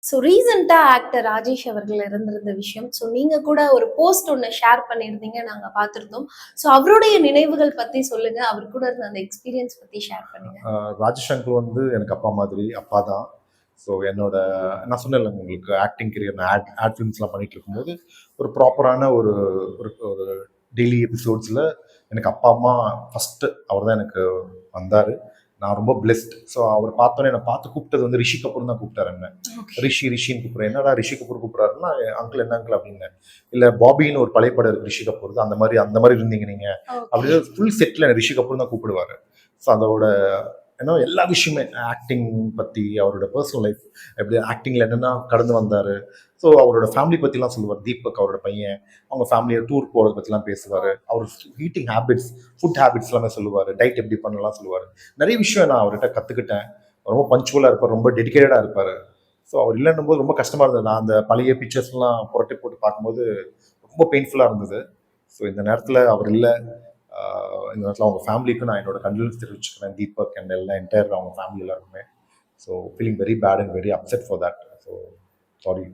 So ரீசெண்டா actor Rajesh அவர்கள் இறந்திருந்த விஷயம். ஸோ நீங்க கூட ஒரு போஸ்ட் ஒண்ணு ஷேர் பண்ணியிருந்தீங்க. நாங்க பார்த்திருந்தோம். ஸோ அவருடைய நினைவுகள் பத்தி சொல்லுங்க. அவர் கூட இருந்த அந்த எக்ஸ்பீரியன்ஸ் பத்தி ஷேர் பண்ணுங்க. ராஜேஷ் அங்கிள் வந்து எனக்கு அப்பா மாதிரி, அப்பா தான். ஸோ என்னோட நான் சொன்னேன்ல உங்களுக்கு ஆக்டிங் கெரியர், நான் ஆட் ஃபிலிம்ஸ்லாம் பண்ணிட்டு இருக்கும்போது ஒரு ப்ராப்பரான ஒரு ஒரு ஒரு டெய்லி எபிசோட்ஸில் எனக்கு அப்பா அம்மா ஃபஸ்ட்டு அவர் தான் எனக்கு வந்தார். நான் ரொம்ப பிளெஸ்ட். ஸோ அவர் பார்த்தோன்னே என்னை பார்த்து கூப்பிட்டது வந்து ரிஷி கபூர் தான் கூப்பிட்டாரு என்ன. ரிஷின்னு கூப்பிட்றேன். என்னடா ரிஷி கபூர் கூப்பிட்றாருன்னா, அங்கிள் என்ன அங்கிள் அப்படின்னு. இல்லை பாபின்னு ஒரு பழைய படம் இருக்கு ரிஷி கபூர் தான், அந்த மாதிரி இருந்தீங்க நீங்கள் அப்படின்னு ஃபுல் செட்டில் ரிஷி கபூர் தான் கூப்பிடுவார். ஸோ அதோட ஏன்னா எல்லா விஷயமே ஆக்டிங் பற்றி, அவரோட பர்சனல் லைஃப் எப்படி ஆக்டிங்கில் என்னென்னா கடந்து வந்தார். ஸோ அவரோட ஃபேமிலி பற்றிலாம் சொல்லுவார். தீபக் அவரோட பையன், அவங்க ஃபேமிலியை டூர் போகிறத பற்றிலாம் பேசுவார். அவர் ஈட்டிங் ஹேபிட்ஸ், ஃபுட் ஹேபிட்ஸ் எல்லாமே சொல்லுவார். டைட் எப்படி பண்ணலாம் சொல்லுவார். நிறைய விஷயம் நான் அவர்கிட்ட கற்றுக்கிட்டேன். ரொம்ப பஞ்சுவலாக இருப்பார், ரொம்ப டெடிக்கேட்டடாக இருப்பார். ஸோ அவர் இல்லைன்னும் போது ரொம்ப கஷ்டமாக இருந்தது. நான் அந்த பழைய பிக்சர்ஸ்லாம் புரட்டி போட்டு பார்க்கும்போது ரொம்ப பெயின்ஃபுல்லாக இருந்தது. ஸோ இந்த நேரத்தில் அவர் இல்லை. இந்த நேரத்தில் அவங்க ஃபேமிலிக்கு நான் என்னோட கண்டோலன்ஸ் தெரிவிச்சுக்கிறேன். தீபக் அண்ட் எல்லாம் என்டையர் அவங்க ஃபேமிலி எல்லாருக்குமே. So feeling very bad and very upset for that. So sorry.